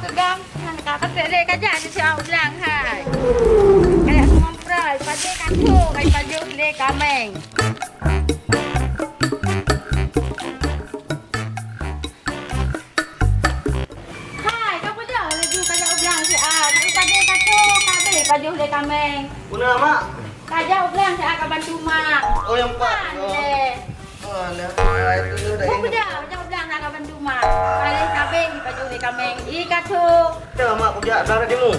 kegang kakak lek kaja di siau bilang hai. Kayak ngomprai pagi kaku kayak baju lek kameng. Hai, kamu dah laju kaja bilang si a. Kayak pagi kaku kabel baju lek kameng. Guna mak. Kaja bilang si a ka bantu mak. Oh yang empat. Oh, itu dah. Kamu dah bilang nak ka bantu mak. Kali kabel baju lek kameng. I kaku. Dah mak kerja belah demo.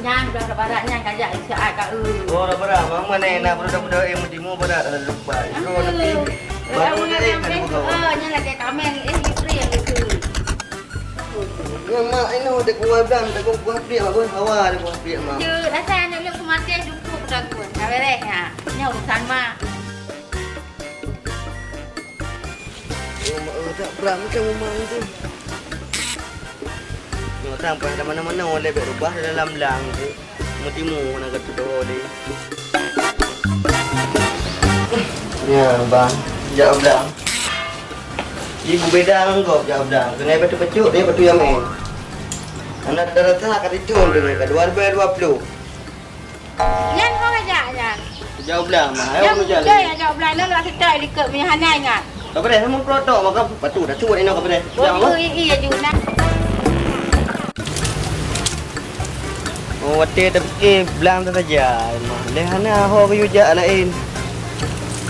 Nyan belah baratnya kaja si a ka Oh, dah belah. Mana nak budak-budak yang demo belah dah lupa. Bro nanti. Baru dia kan buka. Nya lagi kameng free yang itu. Ya mak ini udah kuat dah, dah kuat dia mak hawa dia kuat dia mak. Je rasanya lu kematian jumpa dah gua. Kawereh ya. Nya urusan mak. Oh mak tak berat macam mak tu. Nak sampai dah mana-mana oleh berubah dalam lang tu. Mutimu nak kata doa dia. Ya bang, jauh dah. Ibu beda engkau jauh dah. Kena betul-betul dia betul yang main. Anak rata-rata kat itu dengan kat 2020. Nyan kau aja ya. Jauh dah mah. Ayo Yang menjalan. dia ya jawab lain lu kita ikut punya hanai ngat. Apa dah semua protok maka batu dah cuat ini apa dah. Oh iya juga. Oh wate tapi belang tu saja. Mah lehana ho kayu jak lain.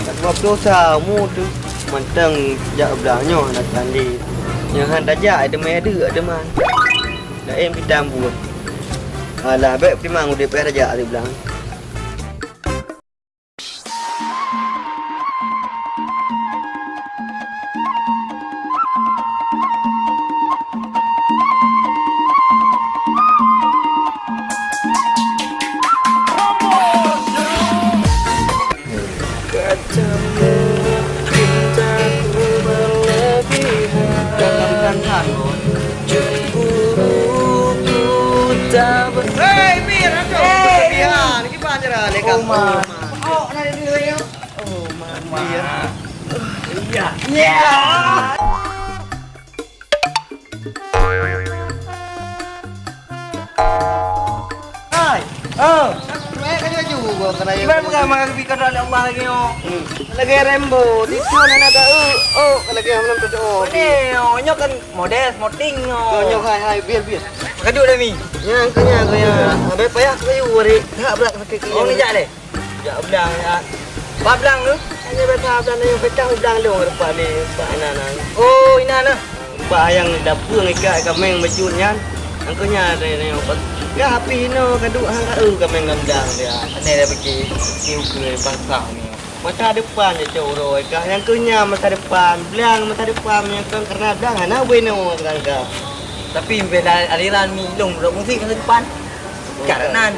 Tak buat dosa mu tu. Mantang jak belangnya nak tandi. Yang han tajak ada mai ada man. Dah em kita buat. Alah baik timang udah payah tajak ada belang. Hei, Mir, aku berlebihan. Gimana cara lekat? Oh, ada dulu ya. Oh, Mir. Iya. Iya. Hai. Oh. Mereka juga kena yang. Ibarat bukan makan pikir dari Allah lagi yo. Lagi Rembo, itu anak ada oh, lagi belum tu oh. Ini nyok kan modest, moting yo. Kau nyok hai biar. Kaduk dah mi. Yang kaya. Abe payah kayu wari. Tak berak sakit. Oh ni jak deh. Jak belang ya. Bab belang tu. Hanya betah dan yang petang belang lu depan ni pak anak. Oh ina nah. Pak yang dapur ngikak kameng bajunnya. Angkonya ada yang ya api no kaduk hang kameng lamdang dia. Ini dah pergi siu ke bangsa ni. Masa depan je coro kah yang kunya masa depan belang masa depan yang kan karena belang ana bueno kan. Tapi bela aliran mi long budak musik ke depan. Karena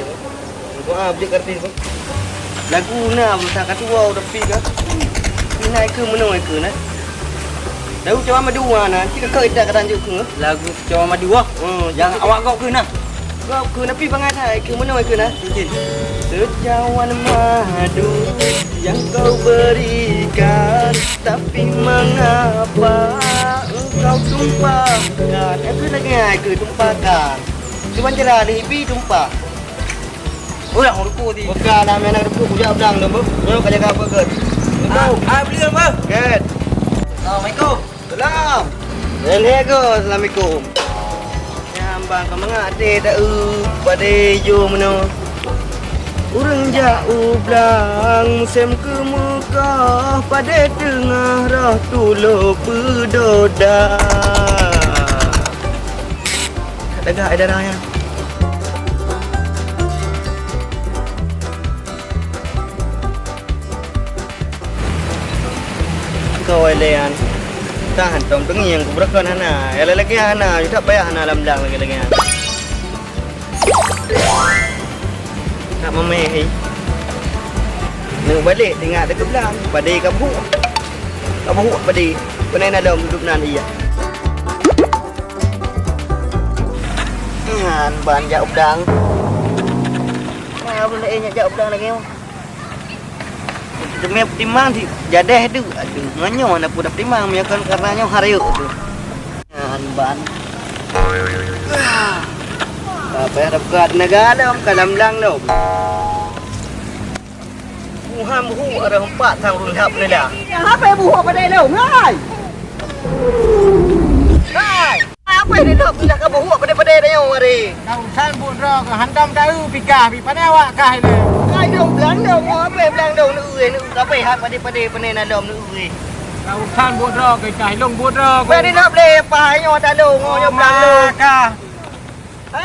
Gua beli kartis tu. Lagu na masa katua udah pi ke. Ni naik ke mana naik ke na. Dah cuma dua na, kita ke ida kadang juga ke. lagu Jawa Madura. Yang awak kau ke nah. Gua ke napi bangat naik ke mana naik ke na. Sejawan madu yang kau berikan, tapi mengapa engkau tumpahkan? Aku lagi tumpahkan. Cuma jalan hibi tumpah. Orang ruku di. Bukan nak main nak duduk bujak pedang tu, bu. Yo kau jaga apa ke? Beli apa? Get. Assalamualaikum. Salam. Assalamualaikum. Nyambang kau mengade dak pada jo meno. Urang jauh belang sem ke Mekah pada tengah rah tulo pedoda. Dagak ada darahnya. Kau elean. Tahan tom tengi yang kuberakan hana. Ele lagi hana, juga payah hana lamdang lagi. Tak memehi. Nak balik tengok dekat belang. Badai kabu. Kabu badai. Pernah nak dalam hidup nan iya. Ban jauh bedang. Nah, boleh nyak jauh bedang lagi. Demi timang di jadah tu. Aduh, nganyo nak pun timang meyakan karenanya hari tu. Ban. Apa yang dekat negara kalam lang đâu. Ham hu ada 4 ทางรุ่นทับเลยล่ะ hả phải bù hộ vào đây đâu ngay ไปได้ดอกนี่ล่ะก็บ่ฮู้ว่าประเดได้ยังว่าดิ đâu san buồn ro cả hắn đâm đã ư bị cả bị phá neo ạ cài này ไอ้ดอกหลังดอกหัวเปรมหลังดอกนึกเอ้ยนึกก็ไปหาประเดน่ะดอกนึกเอ้ย đâu san buồn ro cái cài lông buồn ro ไปได้นับเลยปลายยอดตาโดงอยบหลังโด cả ไป